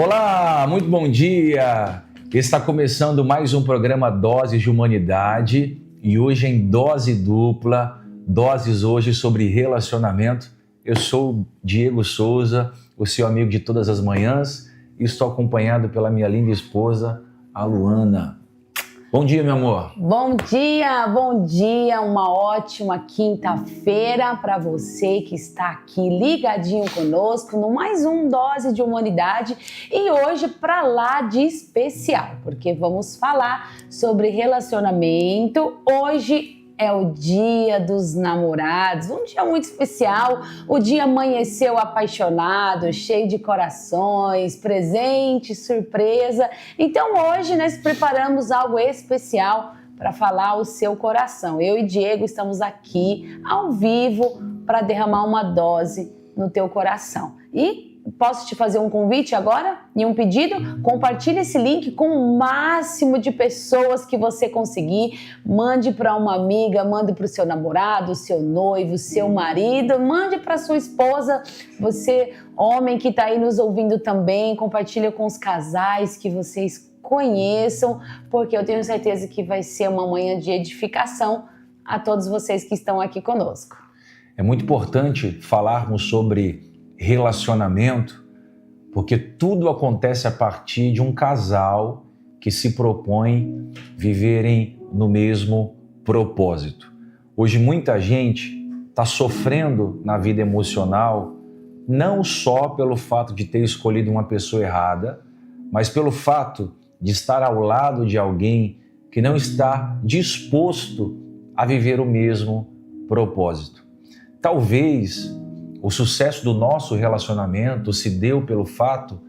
Olá, muito bom dia! Está começando mais um programa Doses de Humanidade e hoje em dose dupla, doses hoje sobre relacionamento. Eu sou Diego Souza, o seu amigo de todas as manhãs e estou acompanhado pela minha linda esposa, a Luana. Bom dia, meu amor. Bom dia, uma ótima quinta-feira para você que está aqui ligadinho conosco no mais um Dose de Humanidade e hoje para lá de especial, porque vamos falar sobre relacionamento. Hoje é o dia dos namorados, um dia muito especial. O dia amanheceu apaixonado, cheio de corações, presente, surpresa. Então hoje nós preparamos algo especial para falar o seu coração. Eu e Diego estamos aqui ao vivo para derramar uma dose no teu coração. E posso te fazer um convite agora e um pedido? Compartilhe esse link com o máximo de pessoas que você conseguir. Mande para uma amiga, mande para o seu namorado, seu noivo, seu marido, mande para sua esposa. Você, homem que está aí nos ouvindo também, compartilha com os casais que vocês conheçam, porque eu tenho certeza que vai ser uma manhã de edificação a todos vocês que estão aqui conosco. É muito importante falarmos sobre relacionamento, porque tudo acontece a partir de um casal que se propõe viverem no mesmo propósito. Hoje muita gente está sofrendo na vida emocional, não só pelo fato de ter escolhido uma pessoa errada, mas pelo fato de estar ao lado de alguém que não está disposto a viver o mesmo propósito. Talvez o sucesso do nosso relacionamento se deu pelo fato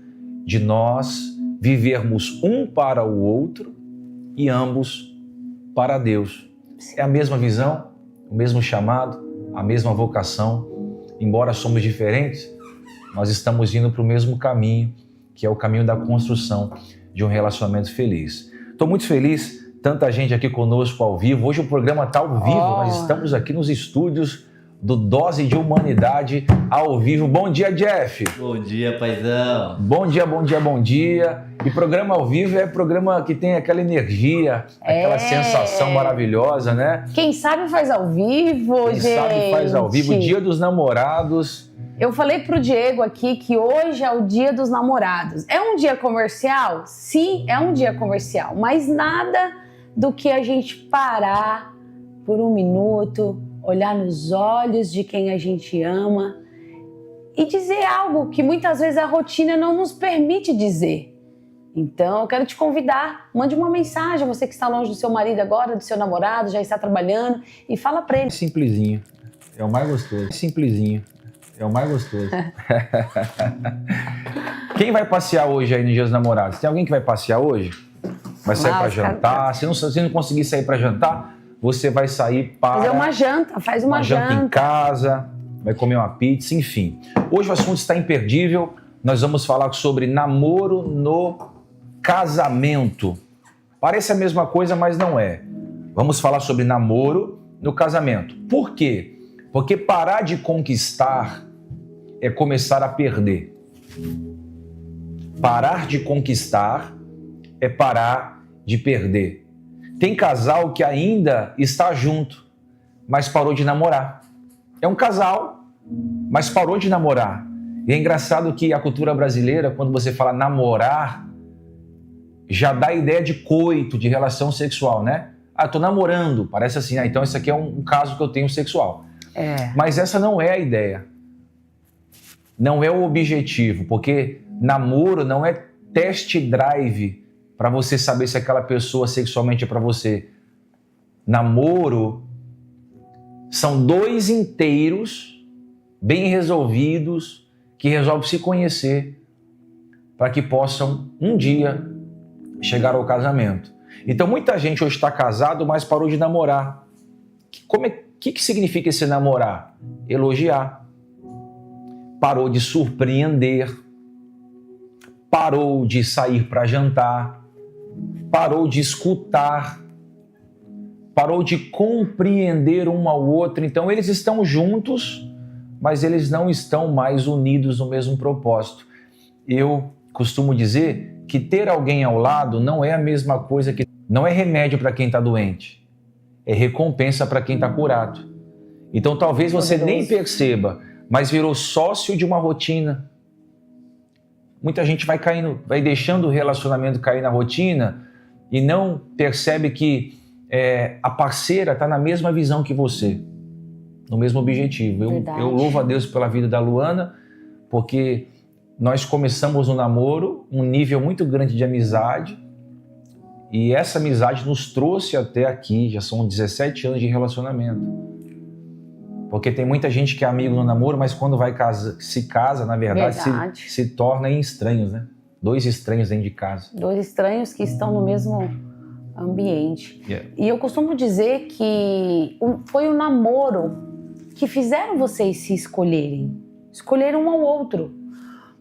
de nós vivermos um para o outro e ambos para Deus. É a mesma visão, o mesmo chamado, a mesma vocação. Embora somos diferentes, nós estamos indo para o mesmo caminho, que é o caminho da construção de um relacionamento feliz. Estou muito feliz, tanta gente aqui conosco ao vivo. Hoje o programa está ao vivo, nós estamos aqui nos estúdios do Dose de Humanidade ao vivo. Bom dia, Jeff. Bom dia, paizão. Bom dia, bom dia, bom dia. E programa ao vivo é programa que tem aquela energia, aquela sensação maravilhosa, né? Quem sabe faz ao vivo, Quem gente. sabe faz ao vivo. Dia dos Namorados. Eu falei pro Diego aqui que hoje é o dia dos namorados. É um dia comercial? Sim, é um dia comercial. Mas nada do que a gente parar por um minuto, olhar nos olhos de quem a gente ama e dizer algo que muitas vezes a rotina não nos permite dizer. Então, eu quero te convidar, mande uma mensagem, você que está longe do seu marido agora, do seu namorado, já está trabalhando, e fala para ele. Simplesinho, é o mais gostoso. Simplesinho, é o mais gostoso. Quem vai passear hoje aí no Dia dos Namorados? Tem alguém que vai passear hoje? Vai sair para jantar? Se não conseguir sair para jantar, você vai sair para fazer uma janta, faz uma janta em casa, vai comer uma pizza, enfim. Hoje o assunto está imperdível. Nós vamos falar sobre namoro no casamento. Parece a mesma coisa, mas não é. Vamos falar sobre namoro no casamento. Por quê? Porque parar de conquistar é começar a perder. Parar de conquistar é parar de perder. Tem casal que ainda está junto, mas parou de namorar. É um casal, mas parou de namorar. E é engraçado que a cultura brasileira, quando você fala namorar, já dá a ideia de coito, de relação sexual, né? Ah, eu tô namorando, parece assim, então esse aqui é um caso que eu tenho sexual. Mas essa não é a ideia. Não é o objetivo, porque namoro não é test drive para você saber se aquela pessoa sexualmente é para você. Namoro são dois inteiros, bem resolvidos, que resolvem se conhecer para que possam um dia chegar ao casamento. Então muita gente hoje está casado, mas parou de namorar. O que significa esse namorar? Elogiar. Parou de surpreender. Parou de sair para jantar. Parou de escutar, parou de compreender um ao outro. Então eles estão juntos, mas eles não estão mais unidos no mesmo propósito. Eu costumo dizer que ter alguém ao lado não é a mesma coisa que... Não é remédio para quem está doente, é recompensa para quem está curado. Então talvez você nem perceba, mas virou sócio de uma rotina. Muita gente vai caindo, vai deixando o relacionamento cair na rotina e não percebe que a parceira está na mesma visão que você, no mesmo objetivo. Eu louvo a Deus pela vida da Luana, porque nós começamos um namoro, um nível muito grande de amizade, e essa amizade nos trouxe até aqui, já são 17 anos de relacionamento. Porque tem muita gente que é amigo no namoro, mas quando se casa, na verdade. Se torna em estranhos, né? 2 estranhos dentro de casa. 2 estranhos que estão no mesmo ambiente. E eu costumo dizer que foi o namoro que fizeram vocês se escolherem. Escolheram um ao outro.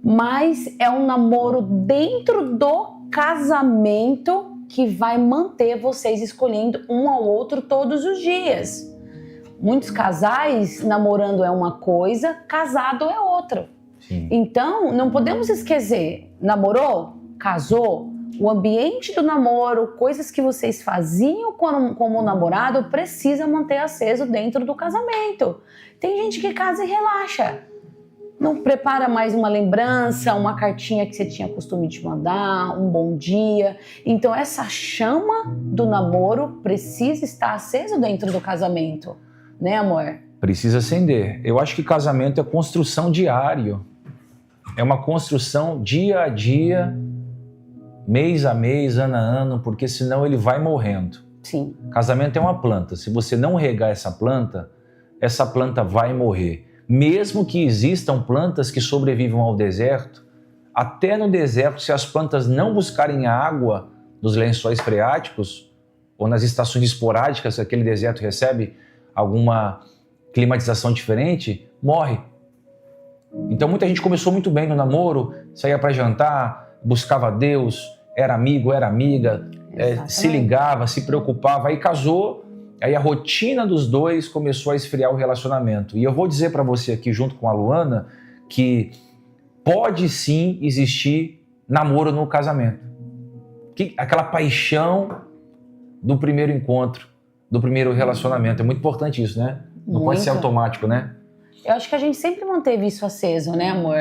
Mas é um namoro dentro do casamento que vai manter vocês escolhendo um ao outro todos os dias. Muitos casais, namorando é uma coisa, casado é outra. Sim. Então, não podemos esquecer, namorou, casou, o ambiente do namoro, coisas que vocês faziam como namorado, precisa manter aceso dentro do casamento. Tem gente que casa e relaxa. Não prepara mais uma lembrança, uma cartinha que você tinha costume de mandar, um bom dia. Então, essa chama do namoro precisa estar aceso dentro do casamento. Né, amor? Precisa acender. Eu acho que casamento é construção diária. É uma construção dia a dia, mês a mês, ano a ano, porque senão ele vai morrendo. Sim. Casamento é uma planta. Se você não regar essa planta vai morrer. Mesmo que existam plantas que sobrevivam ao deserto, até no deserto, se as plantas não buscarem água nos lençóis freáticos ou nas estações esporádicas que aquele deserto recebe alguma climatização diferente, morre. Então muita gente começou muito bem no namoro, saía para jantar, buscava Deus, era amigo, era amiga, se ligava, se preocupava, aí casou, aí a rotina dos dois começou a esfriar o relacionamento. E eu vou dizer para você aqui, junto com a Luana, que pode sim existir namoro no casamento. Aquela paixão do primeiro encontro, do primeiro relacionamento. É muito importante isso, né? Não pode ser automático, né? Eu acho que a gente sempre manteve isso aceso, né, amor?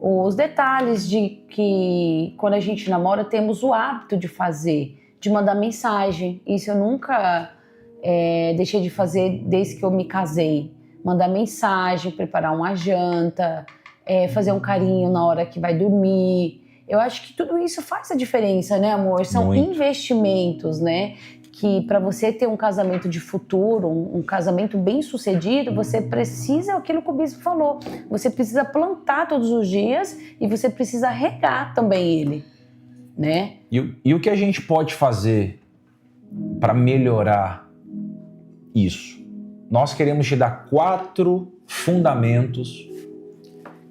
Os detalhes de que quando a gente namora temos o hábito de fazer, de mandar mensagem. Isso eu nunca deixei de fazer desde que eu me casei. Mandar mensagem, preparar uma janta, fazer um carinho na hora que vai dormir. Eu acho que tudo isso faz a diferença, né, amor? São investimentos, né? Que para você ter um casamento de futuro, um casamento bem sucedido, você precisa, aquilo que o bispo falou, você precisa plantar todos os dias e você precisa regar também ele, né? E o que a gente pode fazer para melhorar isso? Nós queremos te dar 4 fundamentos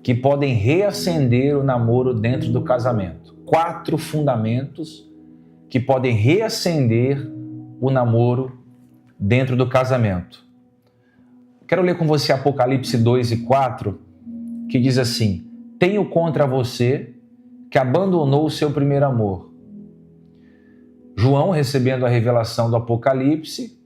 que podem reacender o namoro dentro do casamento. 4 fundamentos que podem reacender o namoro dentro do casamento. Quero ler com você Apocalipse 2:4, que diz assim: tenho contra você que abandonou o seu primeiro amor. João, recebendo a revelação do Apocalipse,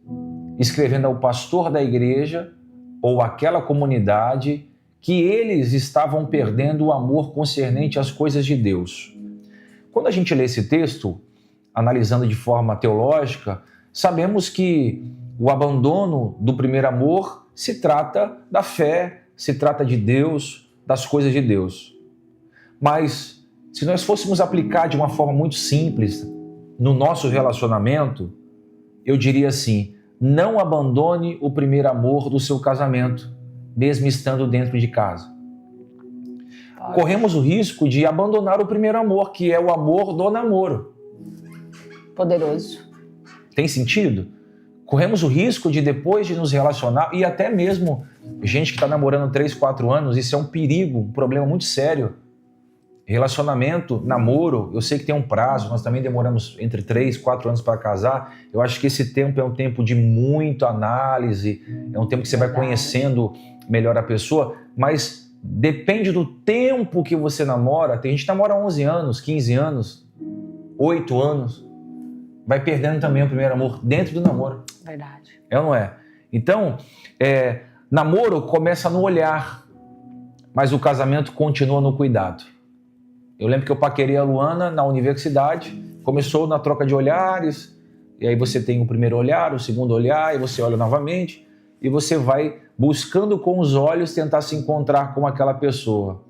escrevendo ao pastor da igreja ou àquela comunidade que eles estavam perdendo o amor concernente às coisas de Deus. Quando a gente lê esse texto, analisando de forma teológica, sabemos que o abandono do primeiro amor se trata da fé, se trata de Deus, das coisas de Deus. Mas se nós fôssemos aplicar de uma forma muito simples no nosso relacionamento, eu diria assim: não abandone o primeiro amor do seu casamento, mesmo estando dentro de casa. Corremos o risco de abandonar o primeiro amor, que é o amor do namoro. Poderoso. Tem sentido? Corremos o risco de, depois de nos relacionar, e até mesmo gente que está namorando 3, 4 anos, isso é um perigo, um problema muito sério. Relacionamento, namoro, eu sei que tem um prazo, nós também demoramos entre 3, 4 anos para casar. Eu acho que esse tempo é um tempo de muita análise, é um tempo que você vai conhecendo melhor a pessoa, mas depende do tempo que você namora. Tem gente que namora 11 anos, 15 anos, 8 anos. Vai perdendo também o primeiro amor dentro do namoro. Verdade. É ou não é? Então, namoro começa no olhar, mas o casamento continua no cuidado. Eu lembro que eu paquerei a Luana na universidade, começou na troca de olhares, e aí você tem o primeiro olhar, o segundo olhar, e você olha novamente, e você vai buscando com os olhos tentar se encontrar com aquela pessoa.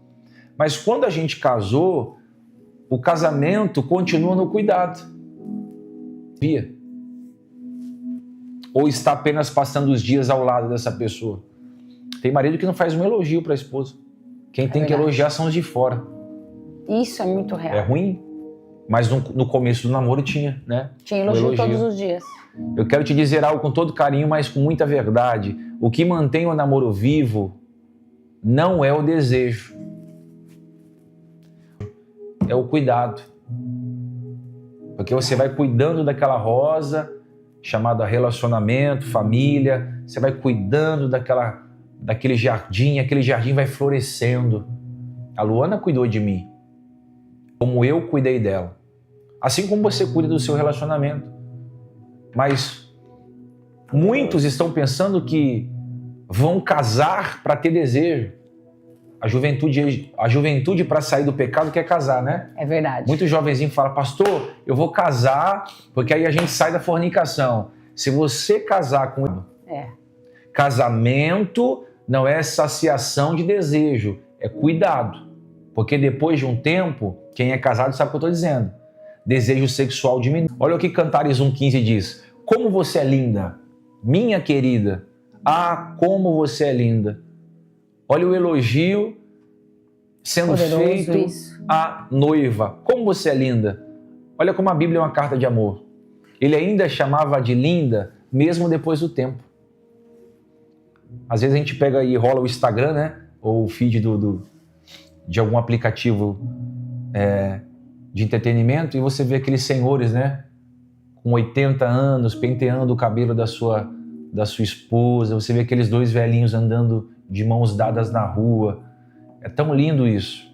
Mas quando a gente casou, o casamento continua no cuidado. Via. Ou está apenas passando os dias ao lado dessa pessoa. Tem marido que não faz um elogio para a esposa. Quem tem que elogiar são os de fora. Isso é muito real. É ruim, mas no começo do namoro tinha, né? Tinha elogio todos os dias. Eu quero te dizer algo com todo carinho, mas com muita verdade. O que mantém o namoro vivo não é o desejo. É o cuidado. Porque você vai cuidando daquela rosa, chamada relacionamento, família. Você vai cuidando daquele jardim, aquele jardim vai florescendo. A Luana cuidou de mim, como eu cuidei dela. Assim como você cuida do seu relacionamento. Mas muitos estão pensando que vão casar para ter desejo. A juventude para sair do pecado quer casar, né? É verdade. Muitos jovenzinhos falam, pastor, eu vou casar porque aí a gente sai da fornicação. Se você casar com... Casamento não é saciação de desejo, é cuidado. Porque depois de um tempo, quem é casado sabe o que eu estou dizendo. Desejo sexual diminui. Olha o que Cantares 1,15 diz. Como você é linda, minha querida. Ah, como você é linda. Olha o elogio sendo Poderoso feito isso. à noiva. Como você é linda. Olha como a Bíblia é uma carta de amor. Ele ainda chamava de linda, mesmo depois do tempo. Às vezes a gente pega e rola o Instagram, né? Ou o feed de algum aplicativo de entretenimento e você vê aqueles senhores, né? Com 80 anos, penteando o cabelo da sua esposa. Você vê aqueles dois velhinhos andando de mãos dadas na rua. É tão lindo isso.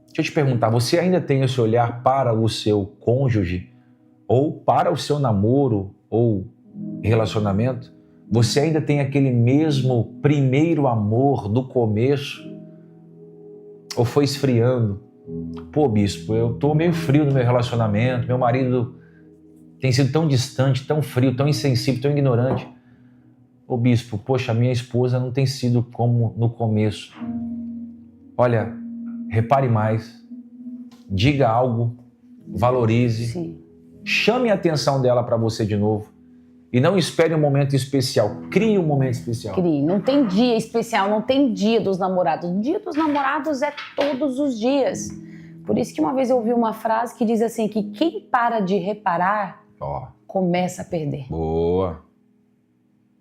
Deixa eu te perguntar, você ainda tem esse olhar para o seu cônjuge? Ou para o seu namoro ou relacionamento? Você ainda tem aquele mesmo primeiro amor do começo? Ou foi esfriando? Pô, bispo, eu tô meio frio no meu relacionamento, meu marido tem sido tão distante, tão frio, tão insensível, tão ignorante. Ô bispo, poxa, minha esposa não tem sido como no começo. Olha, repare mais, diga algo, valorize, Sim. Chame a atenção dela para você de novo. E não espere um momento especial. Crie um momento especial. Crie. Não tem dia especial, não tem dia dos namorados. O dia dos namorados é todos os dias. Por isso que uma vez eu ouvi uma frase que diz assim, que quem para de reparar, começa a perder. Boa.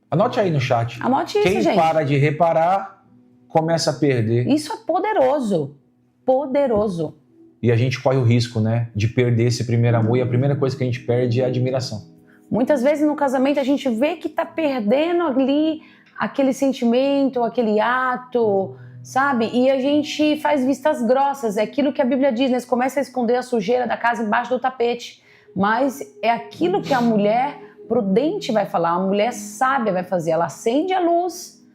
Anote aí no chat. Anote isso, quem gente. para de reparar, começa a perder. Isso é poderoso. Poderoso. E a gente corre o risco, né, de perder esse primeiro amor. E a primeira coisa que a gente perde é a admiração. Muitas vezes no casamento a gente vê que tá perdendo ali aquele sentimento, aquele ato, sabe? E a gente faz vistas grossas. É aquilo que a Bíblia diz, né? Você começa a esconder a sujeira da casa embaixo do tapete. Mas é aquilo que a mulher prudente vai falar, a mulher sábia vai fazer. Ela acende a luz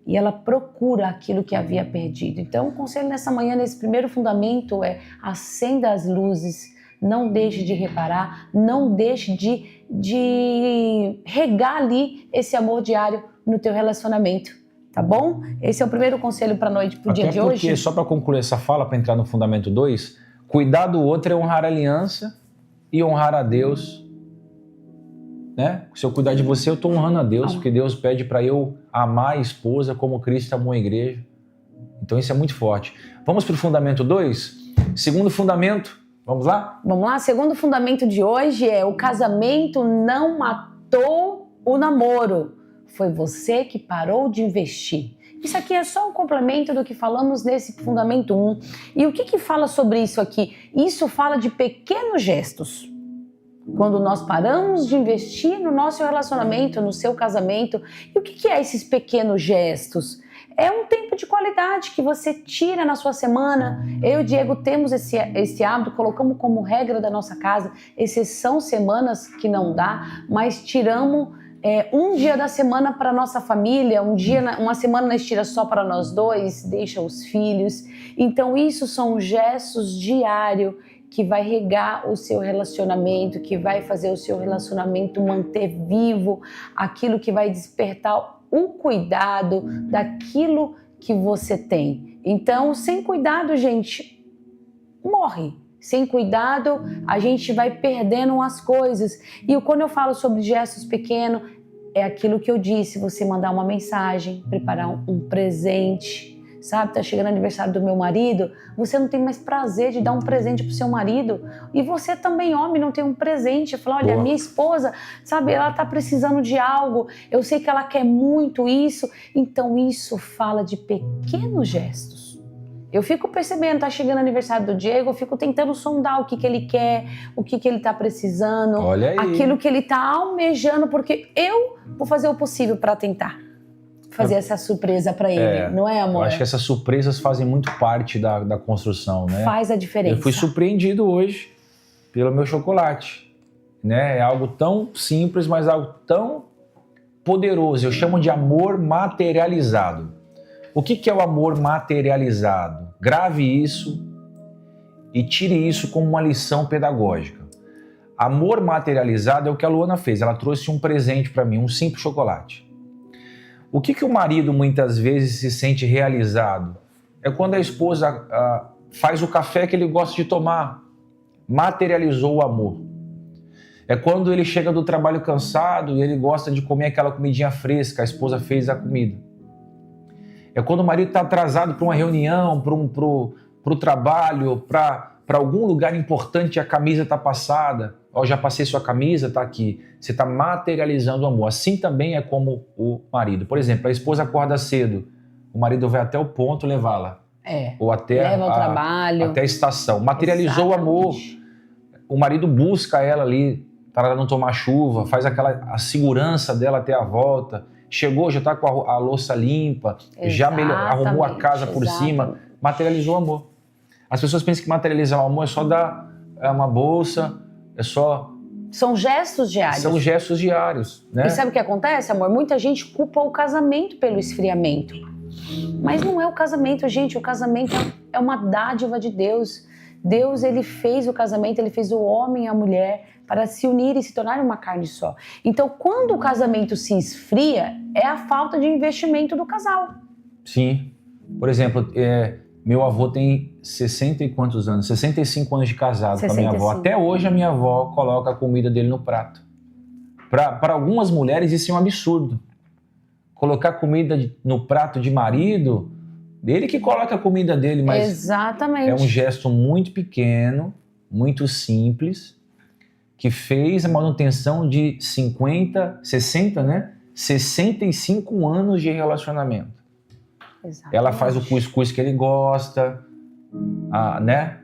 e ela procura aquilo que havia perdido. Então, o conselho nessa manhã, nesse primeiro fundamento, é acenda as luzes. Não deixe de reparar, não deixe de regar ali esse amor diário no teu relacionamento, tá bom? Esse é o primeiro conselho para noite, pro dia de hoje. Porque, só para concluir essa fala, para entrar no fundamento 2, cuidar do outro é honrar a aliança e honrar a Deus, né? Se eu cuidar de você, eu estou honrando a Deus, porque Deus pede para eu amar a esposa como Cristo amou a igreja. Então isso é muito forte. Vamos para o fundamento 2? Segundo fundamento. Vamos lá? Vamos lá? Segundo fundamento de hoje é: o casamento não matou o namoro. Foi você que parou de investir. Isso aqui é só um complemento do que falamos nesse fundamento 1. E o que fala sobre isso aqui? Isso fala de pequenos gestos. Quando nós paramos de investir no nosso relacionamento, no seu casamento. E o que é esses pequenos gestos? É um tempo tempo de qualidade que você tira na sua semana. Eu e o Diego temos esse hábito, colocamos como regra da nossa casa, exceção semanas que não dá, mas tiramos um dia da semana para nossa família, uma semana nós tira só para nós dois, deixa os filhos. Então isso são gestos diários que vai regar o seu relacionamento, que vai fazer o seu relacionamento manter vivo, aquilo que vai despertar o cuidado daquilo que você tem. Então, sem cuidado, gente, morre. Sem cuidado, a gente vai perdendo as coisas. E quando eu falo sobre gestos pequenos, é aquilo que eu disse, você mandar uma mensagem, preparar um presente, sabe? Tá chegando o aniversário do meu marido, você não tem mais prazer de dar um presente pro seu marido. E você também, homem, não tem um presente. Fala, olha, minha esposa, sabe, ela tá precisando de algo, eu sei que ela quer muito isso. Então isso fala de pequenos gestos. Eu fico percebendo, tá chegando o aniversário do Diego, eu fico tentando sondar o que ele quer, o que ele tá precisando, olha aí, aquilo que ele tá almejando, porque eu vou fazer o possível para tentar fazer essa surpresa para ele, não é, amor? Eu acho que essas surpresas fazem muito parte da construção, né? Faz a diferença. Eu fui surpreendido hoje pelo meu chocolate, né? É algo tão simples, mas algo tão poderoso. Eu chamo de amor materializado. O que é o amor materializado? Grave isso e tire isso como uma lição pedagógica. Amor materializado é o que a Luana fez. Ela trouxe um presente para mim, um simples chocolate. O que o marido muitas vezes se sente realizado? É quando a esposa faz o café que ele gosta de tomar. Materializou o amor. É quando ele chega do trabalho cansado e ele gosta de comer aquela comidinha fresca, a esposa fez a comida. É quando o marido está atrasado para uma reunião, para o trabalho, para algum lugar importante e a camisa está passada. Ó, já passei sua camisa, está aqui. Você está materializando o amor. Assim também é como o marido. Por exemplo, a esposa acorda cedo, o marido vai até o ponto levá-la. Ou leva ao trabalho. Até a estação. Materializou o amor. O marido busca ela ali para ela não tomar chuva, faz a segurança dela até a volta. Chegou, já está com a louça limpa, já arrumou a casa por cima, materializou o amor. As pessoas pensam que materializar o amor é só dar uma bolsa, é só... São gestos diários. São gestos diários, né? E sabe o que acontece, amor? Muita gente culpa o casamento pelo esfriamento. Mas não é o casamento, gente. O casamento é uma dádiva de Deus. Deus, ele fez o casamento, ele fez o homem e a mulher para se unir e se tornar uma carne só. Então, quando o casamento se esfria, é a falta de investimento do casal. Sim. Por exemplo, meu avô tem 60 e quantos anos? 65 anos de casado 65. Com a minha avó. Até hoje a minha avó coloca a comida dele no prato. Para algumas mulheres isso é um absurdo. Colocar comida no prato de marido, ele que coloca a comida dele, mas exatamente. É um gesto muito pequeno, muito simples, que fez a manutenção de 65 anos de relacionamento. Exatamente. Ela faz o cuscuz que ele gosta, né?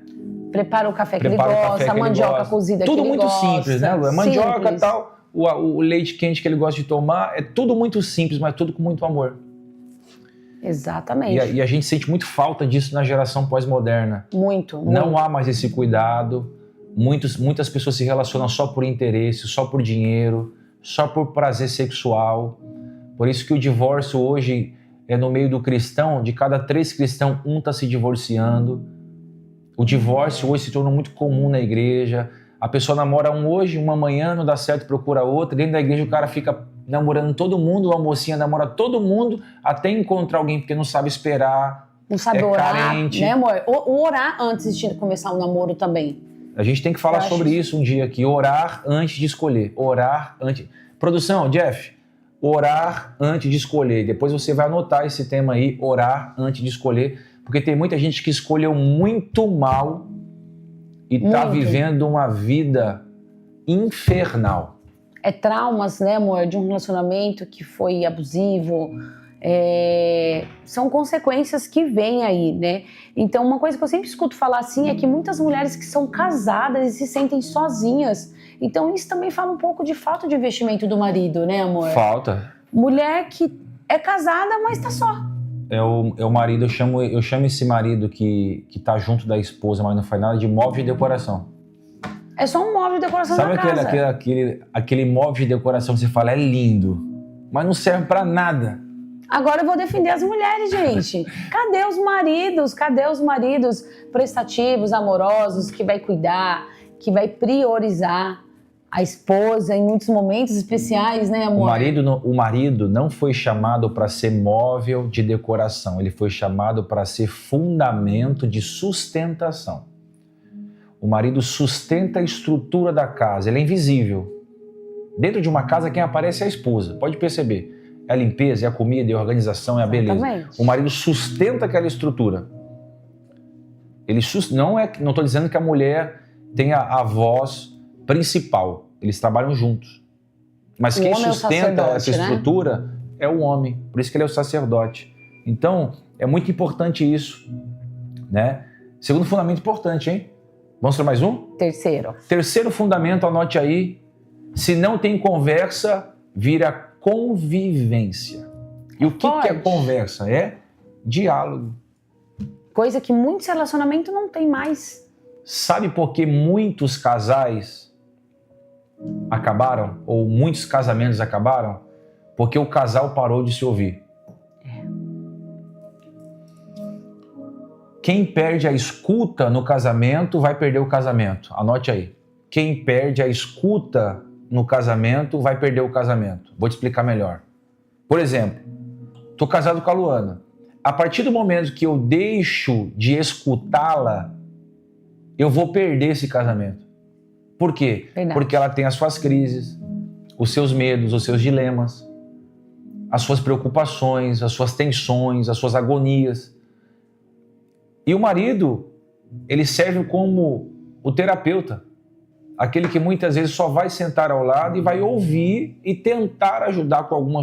Prepara o café que ele gosta, a mandioca cozida que ele gosta. Tudo muito simples, né, Lu? A mandioca e tal, o leite quente que ele gosta de tomar, é tudo muito simples, mas tudo com muito amor. Exatamente. E a gente sente muito falta disso na geração pós-moderna. Muito. Não há mais esse cuidado. Muitas pessoas se relacionam só por interesse, só por dinheiro, só por prazer sexual. Por isso que o divórcio hoje no meio do cristão, de cada 3 cristãos, um está se divorciando. O divórcio hoje se tornou muito comum na igreja. A pessoa namora um hoje, uma amanhã, não dá certo, procura outra. Dentro da igreja o cara fica namorando todo mundo, a mocinha namora todo mundo, até encontrar alguém, porque não sabe esperar. Não sabe orar, carente. Né, amor? Orar antes de começar o namoro também. A gente tem que falar sobre isso um dia aqui. Orar antes de escolher. Orar antes... Produção, Jeff, orar antes de escolher. Depois você vai anotar esse tema aí, orar antes de escolher, porque tem muita gente que escolheu muito mal e está vivendo uma vida infernal. É traumas, né, amor, de um relacionamento que foi abusivo. São consequências que vêm aí, né? Então, uma coisa que eu sempre escuto falar assim é que muitas mulheres que são casadas e se sentem sozinhas. Então, isso também fala um pouco de falta de investimento do marido, né, amor? Falta. Mulher que é casada, mas tá só. é o marido, eu chamo esse marido que tá junto da esposa, mas não faz nada, de móvel de decoração. É só um móvel de decoração da casa. Sabe aquele móvel de decoração que você fala, é lindo, mas não serve pra nada. Agora eu vou defender as mulheres, gente. Cadê os maridos? Cadê os maridos prestativos, amorosos, que vai cuidar, que vai priorizar a esposa em muitos momentos especiais, né, amor? O marido não foi chamado para ser móvel de decoração, ele foi chamado para ser fundamento de sustentação. O marido sustenta a estrutura da casa, ele é invisível. Dentro de uma casa, quem aparece é a esposa, pode perceber. É a limpeza, é a comida, é a organização, é a beleza. Exatamente. O marido sustenta aquela estrutura. Não estou dizendo que a mulher tenha a voz principal. Eles trabalham juntos. Mas quem sustenta essa estrutura é o homem. Por isso que ele é o sacerdote. Então, é muito importante isso, né? Segundo fundamento importante, hein? Vamos para mais um? Terceiro fundamento, anote aí. Se não tem conversa, vira convivência. E o que é conversa? É diálogo. Coisa que muitos relacionamentos não tem mais. Sabe por que muitos casais acabaram? Ou muitos casamentos acabaram? Porque o casal parou de se ouvir. Quem perde a escuta no casamento vai perder o casamento. Anote aí. Quem perde a escuta no casamento vai perder o casamento. Vou te explicar melhor. Por exemplo, estou casado com a Luana. A partir do momento que eu deixo de escutá-la, eu vou perder esse casamento. Por quê? Verdade. Porque ela tem as suas crises, os seus medos, os seus dilemas, as suas preocupações, as suas tensões, as suas agonias. E o marido, ele serve como o terapeuta. Aquele que muitas vezes só vai sentar ao lado e vai ouvir e tentar ajudar com alguma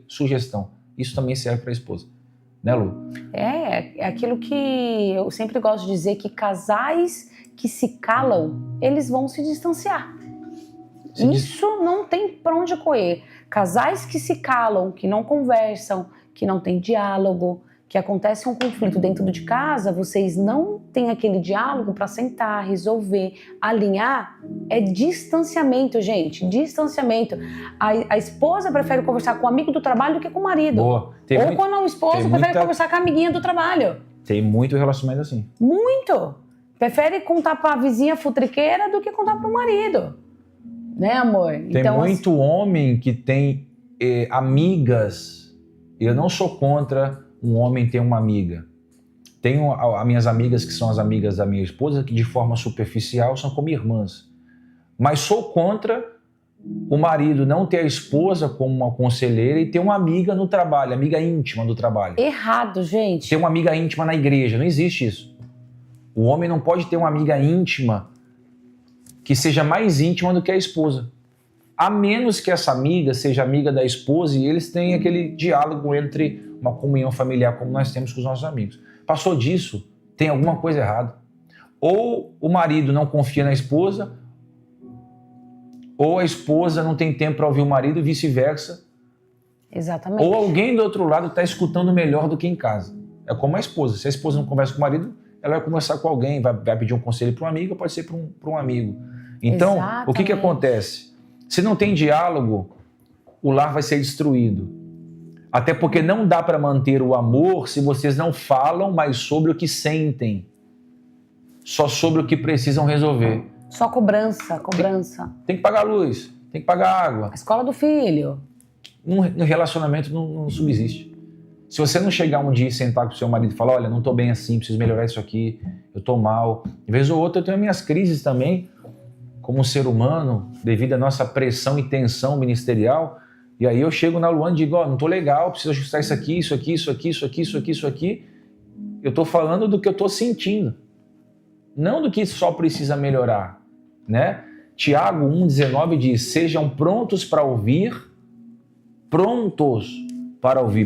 sugestão. Isso também serve para a esposa. Né, Lu? É aquilo que eu sempre gosto de dizer, que casais que se calam, eles vão se distanciar. Isso não tem para onde correr. Casais que se calam, que não conversam, que não tem diálogo, que acontece um conflito dentro de casa, vocês não têm aquele diálogo para sentar, resolver, alinhar, é distanciamento, gente, distanciamento. A esposa prefere conversar com o amigo do trabalho do que com o marido. Boa. Ou quando o esposo prefere conversar com a amiguinha do trabalho. Tem muito relacionamento assim. Muito. Prefere contar para a vizinha futriqueira do que contar para o marido. Né, amor? Tem então, muito homem que tem amigas. Eu não sou contra um homem ter uma amiga. Tenho as minhas amigas, que são as amigas da minha esposa, que de forma superficial são como irmãs. Mas sou contra o marido não ter a esposa como uma conselheira e ter uma amiga no trabalho, amiga íntima do trabalho. Errado, gente. Ter uma amiga íntima na igreja, não existe isso. O homem não pode ter uma amiga íntima que seja mais íntima do que a esposa. A menos que essa amiga seja amiga da esposa e eles tenham aquele diálogo entre uma comunhão familiar como nós temos com os nossos amigos. Passou disso, tem alguma coisa errada. Ou o marido não confia na esposa, ou a esposa não tem tempo para ouvir o marido e vice-versa. Exatamente. Ou alguém do outro lado está escutando melhor do que em casa. É como a esposa. Se a esposa não conversa com o marido, ela vai conversar com alguém, vai pedir um conselho para um amigo, pode ser para um amigo. Então, exatamente. O que acontece? Se não tem diálogo, o lar vai ser destruído. Até porque não dá para manter o amor se vocês não falam mais sobre o que sentem. Só sobre o que precisam resolver. Só cobrança. Tem que pagar a luz, tem que pagar a água. A escola do filho. No relacionamento não subsiste. Se você não chegar um dia e sentar com o seu marido e falar, olha, não estou bem assim, preciso melhorar isso aqui, eu estou mal. De vez ou outra eu tenho minhas crises também, como ser humano, devido à nossa pressão e tensão ministerial. E aí eu chego na Luana e digo, não estou legal, preciso ajustar isso aqui, isso aqui, isso aqui, isso aqui, isso aqui, isso aqui. Eu estou falando do que eu estou sentindo. Não do que só precisa melhorar, né? Tiago 1,19 diz, sejam prontos para ouvir,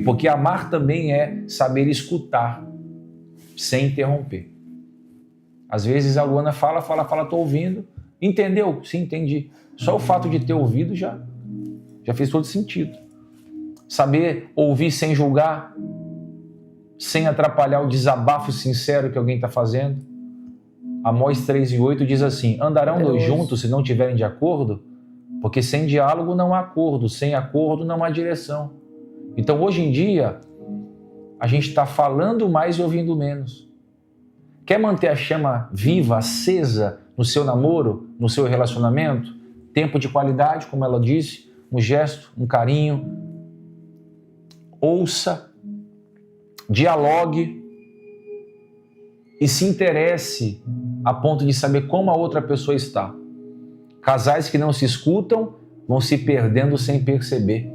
porque amar também é saber escutar, sem interromper. Às vezes a Luana fala, estou ouvindo. Entendeu? Sim, entendi. Só o fato de ter ouvido já fez todo sentido. Saber ouvir sem julgar, sem atrapalhar o desabafo sincero que alguém está fazendo. Amós 3:8 diz assim: andarão dois juntos se não tiverem de acordo? Porque sem diálogo não há acordo, sem acordo não há direção. Então hoje em dia a gente está falando mais e ouvindo menos. Quer manter a chama viva, acesa no seu namoro, no seu relacionamento? Tempo de qualidade, como ela disse, um gesto, um carinho. Ouça, dialogue e se interesse a ponto de saber como a outra pessoa está. Casais que não se escutam vão se perdendo sem perceber.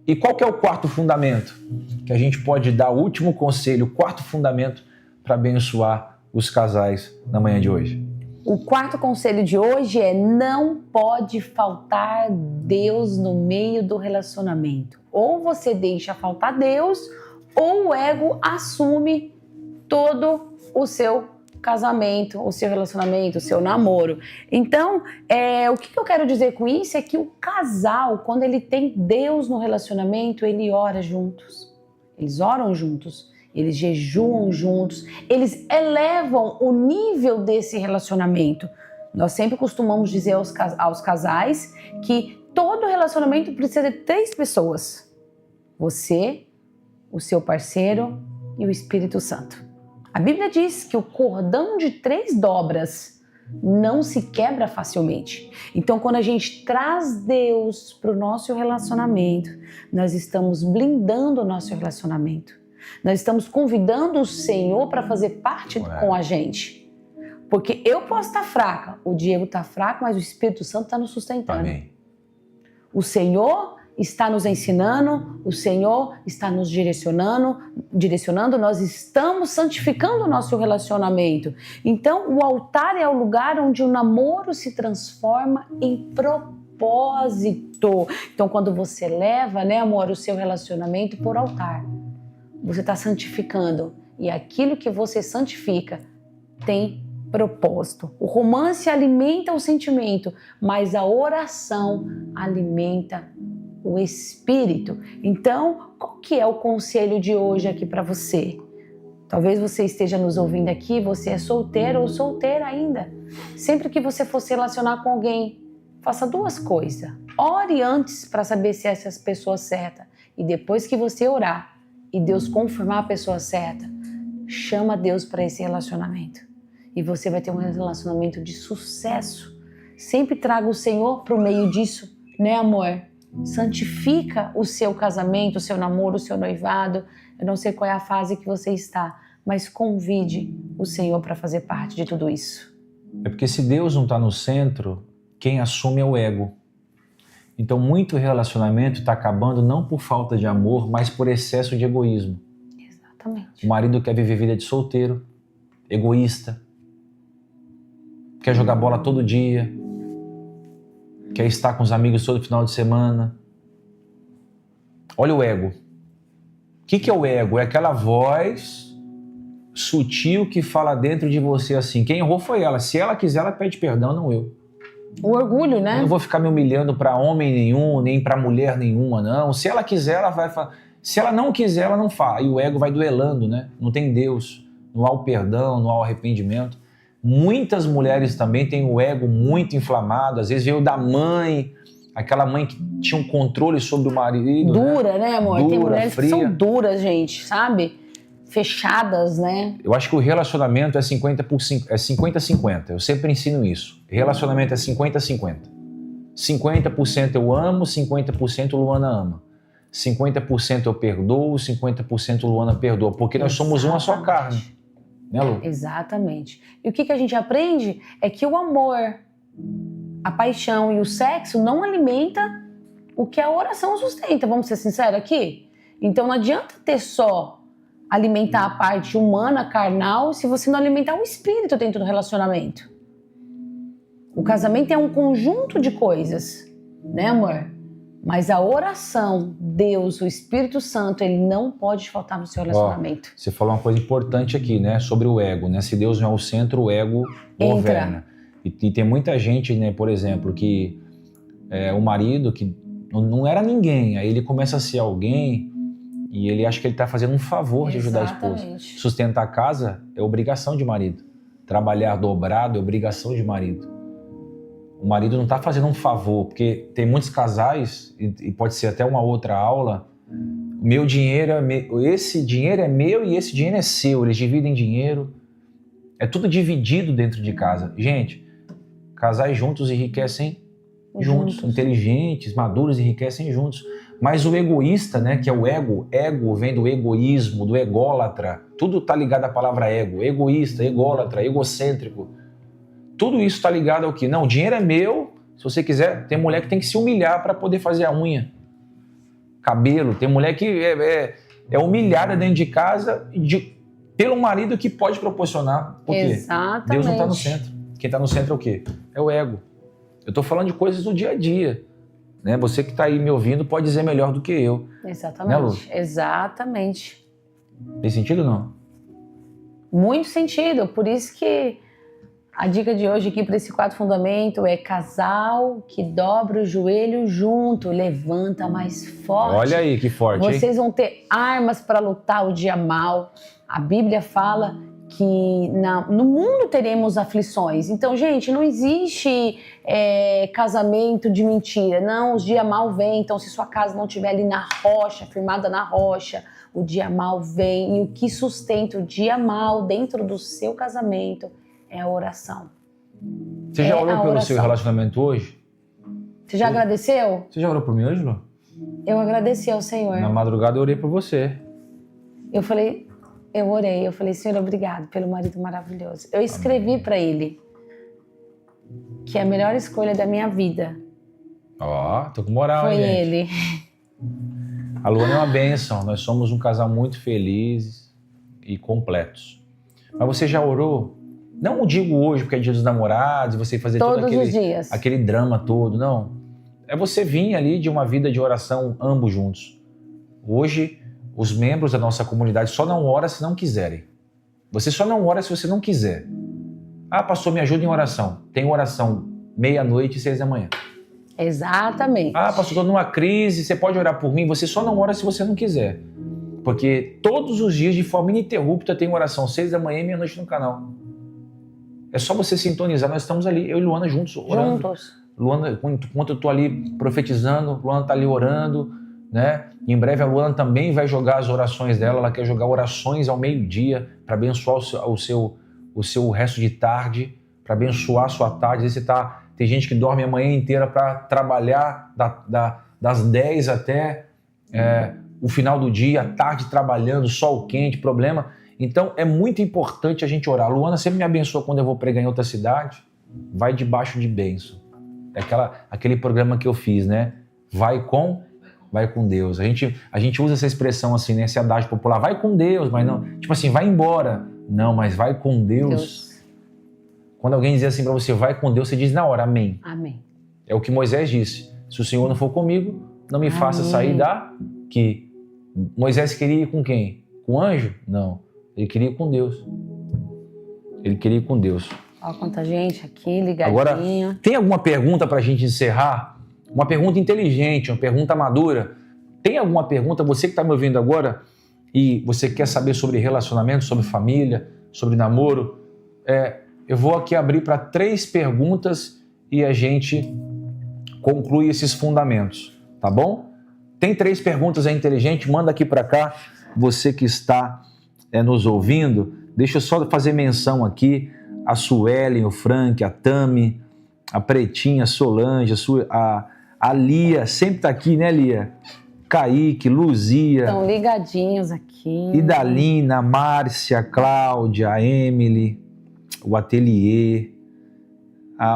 E qual que é o quarto fundamento que a gente pode dar, o último conselho, o quarto fundamento para abençoar os casais na manhã de hoje? O quarto conselho de hoje é: não pode faltar Deus no meio do relacionamento. Ou você deixa faltar Deus, ou o ego assume todo o seu casamento, o seu relacionamento, o seu namoro. Então, o que eu quero dizer com isso é que o casal, quando ele tem Deus no relacionamento, ele ora juntos. Eles oram juntos. Eles jejuam juntos, eles elevam o nível desse relacionamento. Nós sempre costumamos dizer aos casais que todo relacionamento precisa de 3 pessoas. Você, o seu parceiro e o Espírito Santo. A Bíblia diz que o cordão de 3 dobras não se quebra facilmente. Então, quando a gente traz Deus para o nosso relacionamento, nós estamos blindando o nosso relacionamento. Nós estamos convidando o Senhor para fazer parte com a gente. Porque eu posso estar fraca, o Diego está fraco, mas o Espírito Santo está nos sustentando. Amém. O Senhor está nos ensinando, o Senhor está nos direcionando, nós estamos santificando o nosso relacionamento. Então, o altar é o lugar onde o namoro se transforma em propósito. Então, quando você leva, né, amor, o seu relacionamento por altar, você está santificando, e aquilo que você santifica tem propósito. O romance alimenta o sentimento, mas a oração alimenta o espírito. Então, qual que é o conselho de hoje aqui para você? Talvez você esteja nos ouvindo aqui, você é solteiro ou solteira ainda. Sempre que você for se relacionar com alguém, faça 2 coisas. Ore antes para saber se essa é a pessoa certa, e depois que você orar e Deus confirmar a pessoa certa, chama Deus para esse relacionamento. E você vai ter um relacionamento de sucesso. Sempre traga o Senhor para o meio disso, né, amor? Santifica o seu casamento, o seu namoro, o seu noivado. Eu não sei qual é a fase que você está, mas convide o Senhor para fazer parte de tudo isso. É porque se Deus não está no centro, quem assume é o ego. Então, muito relacionamento está acabando não por falta de amor, mas por excesso de egoísmo. Exatamente. O marido quer viver vida de solteiro, egoísta, quer jogar bola todo dia, quer estar com os amigos todo final de semana. Olha o ego. O que é o ego? É aquela voz sutil que fala dentro de você assim: quem errou foi ela. Se ela quiser, ela pede perdão, não eu. O orgulho, né? Eu não vou ficar me humilhando para homem nenhum, nem para mulher nenhuma, não. Se ela quiser, ela vai falar. Se ela não quiser, ela não fala. E o ego vai duelando, né? Não tem Deus, não há o perdão, não há o arrependimento. Muitas mulheres também têm o ego muito inflamado. Às vezes veio da mãe, aquela mãe que tinha um controle sobre o marido. Dura, né, amor? Dura, tem mulheres fria. que são duras, gente, sabe? Fechadas, né? Eu acho que o relacionamento é 50-50. Eu sempre ensino isso. Relacionamento é 50-50. 50% eu amo, 50% Luana ama. 50% eu perdoo, 50% Luana perdoa. Porque nós somos uma só carne. Né, Lu? Exatamente. E o que a gente aprende é que o amor, a paixão e o sexo não alimenta o que a oração sustenta. Vamos ser sinceros aqui? Então não adianta ter só alimentar a parte humana, carnal, se você não alimentar o espírito dentro do relacionamento. O casamento é um conjunto de coisas, né, amor? Mas a oração, Deus, o Espírito Santo, ele não pode faltar no seu relacionamento. Você falou uma coisa importante aqui, né, sobre o ego, né? Se Deus não é o centro, o ego governa. E tem muita gente, né, por exemplo, que o marido que não era ninguém, aí ele começa a ser alguém, E ele acha que ele está fazendo um favor de ajudar a esposa. Exatamente. Sustentar a casa é obrigação de marido. Trabalhar dobrado é obrigação de marido. O marido não está fazendo um favor, porque tem muitos casais, e pode ser até uma outra aula, meu dinheiro esse dinheiro é meu e esse dinheiro é seu. Eles dividem dinheiro. É tudo dividido dentro de casa. Gente, casais juntos enriquecem juntos. Inteligentes, maduros enriquecem juntos. Mas o egoísta, né, que é o ego vem do egoísmo, do ególatra. Tudo está ligado à palavra ego. Egoísta, ególatra, egocêntrico. Tudo isso está ligado ao que? Não, o dinheiro é meu. Se você quiser, tem mulher que tem que se humilhar para poder fazer a unha. Cabelo. Tem mulher que é humilhada dentro de casa pelo marido que pode proporcionar. Por quê? Exatamente. Deus não está no centro. Quem está no centro é o quê? É o ego. Eu estou falando de coisas do dia a dia. Né? Você que está aí me ouvindo pode dizer melhor do que eu. Exatamente. Né, Lu? Exatamente. Tem sentido ou não? Muito sentido. Por isso que a dica de hoje aqui para esse quarto fundamento é: casal que dobra o joelho junto, levanta mais forte. Olha aí que forte, hein? Vocês vão ter armas para lutar o dia mal. A Bíblia fala que no mundo teremos aflições. Então, gente, não existe casamento de mentira. Não, os dias mal vêm. Então, se sua casa não estiver ali na rocha, firmada na rocha, o dia mal vem. E o que sustenta o dia mal dentro do seu casamento é a oração. Você já orou pelo seu relacionamento hoje? Você já agradeceu? Você já orou por mim hoje, Lu? Eu agradeci ao Senhor. Na madrugada eu orei por você. Eu orei, eu falei: Senhor, obrigado pelo marido maravilhoso. Eu escrevi para ele que a melhor escolha da minha vida Tô com moral, foi hein, gente? ele. A Luana é uma bênção. Nós somos um casal muito feliz e completos. Mas você já orou? Não digo hoje porque é dia dos namorados e você fazer Todos os dias. aquele drama todo, não. É você vir ali de uma vida de oração ambos juntos. Hoje, os membros da nossa comunidade só não oram se não quiserem. Você só não ora se você não quiser. Ah, pastor, me ajuda em oração. Tem oração 12:00 e 6:00. Exatamente. Ah, pastor, estou numa crise, você pode orar por mim? Você só não ora se você não quiser. Porque todos os dias, de forma ininterrupta, tem oração 6:00 e 12:00 no canal. É só você sintonizar, nós estamos ali, eu e Luana juntos, orando. Juntos. Luana, enquanto eu estou ali profetizando, Luana está ali orando, né? Em breve a Luana também vai jogar as orações dela, ela quer jogar orações ao meio-dia para abençoar o seu resto de tarde, para abençoar a sua tarde. Tem gente que dorme a manhã inteira para trabalhar das 10 até o final do dia, à tarde trabalhando, sol quente, problema. Então é muito importante a gente orar. A Luana sempre me abençoa quando eu vou pregar em outra cidade. Vai debaixo de bênção. É aquele programa que eu fiz, né? Vai com Deus. A gente usa essa expressão assim, né? Esse adágio popular. Vai com Deus, mas não... Tipo assim, vai embora. Não, mas vai com Deus. Quando alguém diz assim pra você, vai com Deus, você diz na hora, amém. Amém. É o que Moisés disse. Se o Senhor não for comigo, não me faça sair daqui. Moisés queria ir com quem? Com o anjo? Não. Ele queria ir com Deus. Ele queria ir com Deus. Olha quanta gente aqui, ligadinha. Agora, tem alguma pergunta pra gente encerrar? Uma pergunta inteligente, uma pergunta madura. Tem alguma pergunta, você que está me ouvindo agora, e você quer saber sobre relacionamento, sobre família, sobre namoro? Eu vou aqui abrir para 3 perguntas e a gente conclui esses fundamentos, tá bom? Tem 3 perguntas aí inteligentes, manda aqui para cá, você que está nos ouvindo. Deixa eu só fazer menção aqui, a Suelen, o Frank, a Tami, a Pretinha, a Solange, a Lia, sempre está aqui, né, Lia? Kaique, Luzia. Estão ligadinhos aqui. Idalina, a Márcia, a Cláudia, a Emily, o Ateliê,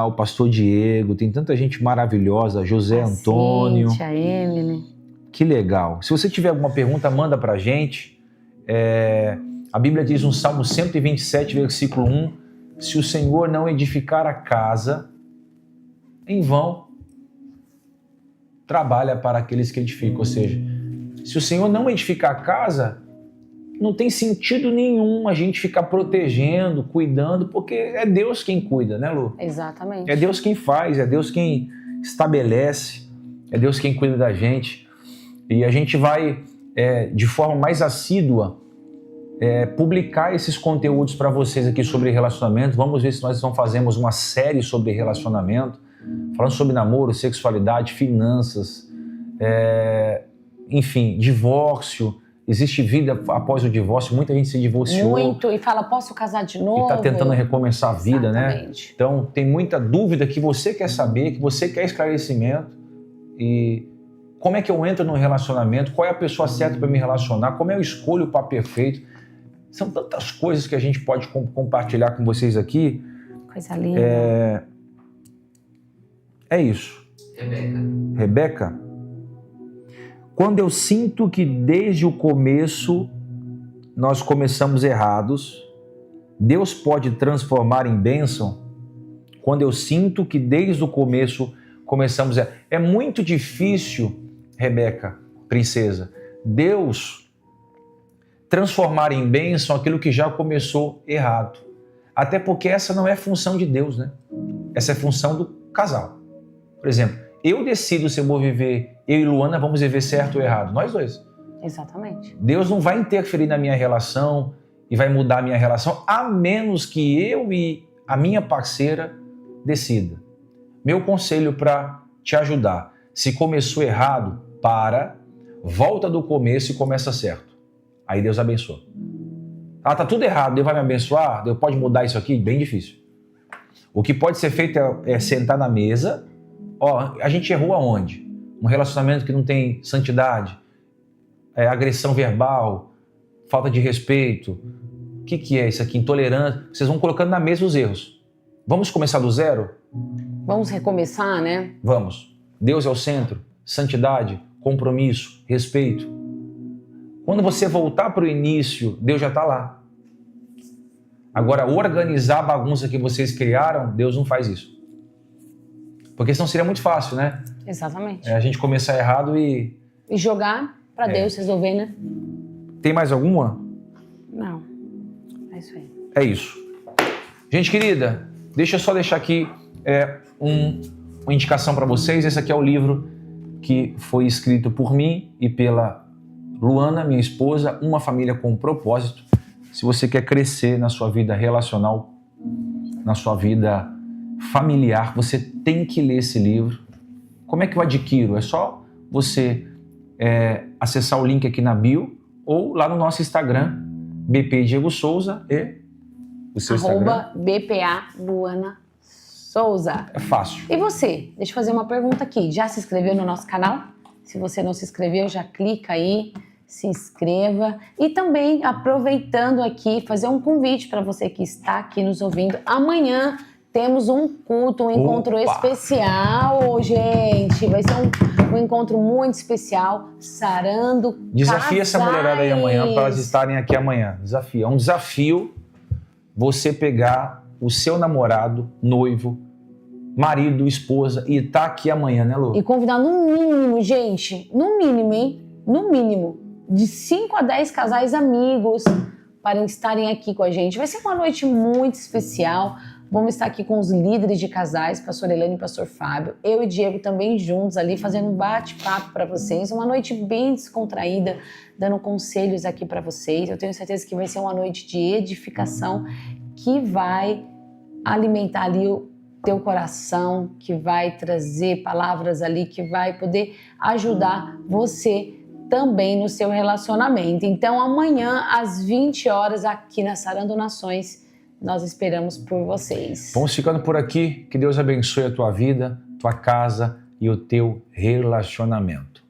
o pastor Diego, tem tanta gente maravilhosa, José Antônio. Cíntia, a Emily. Que legal. Se você tiver alguma pergunta, manda pra gente. A Bíblia diz no Salmo 127, versículo 1, se o Senhor não edificar a casa, em vão trabalha para aqueles que edificam. Ou seja, se o Senhor não edificar a casa, não tem sentido nenhum a gente ficar protegendo, cuidando, porque é Deus quem cuida, né, Lu? Exatamente. É Deus quem faz, é Deus quem estabelece, é Deus quem cuida da gente. E a gente vai de forma mais assídua, publicar esses conteúdos para vocês aqui sobre relacionamento. Vamos ver se nós não fazemos uma série sobre relacionamento, falando sobre namoro, sexualidade, finanças, enfim, divórcio. Existe vida após o divórcio, muita gente se divorciou. Muito, e fala, posso casar de novo? E está tentando recomeçar a vida, Exatamente. né? Então, tem muita dúvida que você quer saber, que você quer esclarecimento. E como é que eu entro num relacionamento? Qual é a pessoa certa para me relacionar? Como eu escolho o par perfeito? São tantas coisas que a gente pode compartilhar com vocês aqui. Coisa linda. É isso. Rebeca, quando eu sinto que desde o começo nós começamos errados, Deus pode transformar em bênção? Quando eu sinto que desde o começo começamos errados. É muito difícil, Rebeca, princesa, Deus transformar em bênção aquilo que já começou errado. Até porque essa não é função de Deus, né? Essa é função do casal. Por exemplo, eu decido se eu vou viver, eu e Luana vamos viver certo ou errado, nós dois. Exatamente. Deus não vai interferir na minha relação e vai mudar a minha relação, a menos que eu e a minha parceira decida. Meu conselho para te ajudar, se começou errado, volta do começo e começa certo. Aí Deus abençoa. Tá tudo errado, Deus vai me abençoar? Deus pode mudar isso aqui? Bem difícil. O que pode ser feito é sentar na mesa. A gente errou aonde? Um relacionamento que não tem santidade, agressão verbal, falta de respeito. O que é isso aqui? Intolerância. Vocês vão colocando na mesa os erros. Vamos começar do zero? Vamos recomeçar, né? Vamos. Deus é o centro. Santidade, compromisso, respeito. Quando você voltar para o início, Deus já está lá. Agora, organizar a bagunça que vocês criaram, Deus não faz isso. Porque senão seria muito fácil, né? Exatamente. A gente começar errado e jogar para Deus resolver, né? Tem mais alguma? Não. É isso aí. É isso. Gente querida, deixa eu só deixar aqui uma indicação para vocês. Esse aqui é o livro que foi escrito por mim e pela Luana, minha esposa, Uma Família com Propósito. Se você quer crescer na sua vida relacional, na sua vida familiar, você tem que ler esse livro. Como é que eu adquiro? É só você acessar o link aqui na bio ou lá no nosso Instagram, BP Diego Souza e o seu Instagram. @BPA Luana Souza. É fácil. E você? Deixa eu fazer uma pergunta aqui. Já se inscreveu no nosso canal? Se você não se inscreveu, já clica aí, se inscreva. E também, aproveitando aqui, fazer um convite para você que está aqui nos ouvindo. Amanhã temos um culto, um encontro especial, gente. Vai ser um encontro muito especial, sarando Desafia casais. essa mulherada aí amanhã para elas estarem aqui amanhã. Desafio. É um desafio você pegar o seu namorado, noivo, marido, esposa e tá aqui amanhã, né, Lu? E convidar no mínimo, gente, no mínimo, hein? No mínimo, de 5 a 10 casais amigos para estarem aqui com a gente. Vai ser uma noite muito especial. Vamos estar aqui com os líderes de casais, pastor Elane e pastor Fábio. Eu e Diego também juntos ali, fazendo um bate-papo para vocês. Uma noite bem descontraída, dando conselhos aqui para vocês. Eu tenho certeza que vai ser uma noite de edificação que vai alimentar ali o teu coração, que vai trazer palavras ali, que vai poder ajudar você também no seu relacionamento. Então, amanhã, às 20 horas, aqui na Sarando Nações, nós esperamos por vocês. Vamos ficando por aqui. Que Deus abençoe a tua vida, tua casa e o teu relacionamento.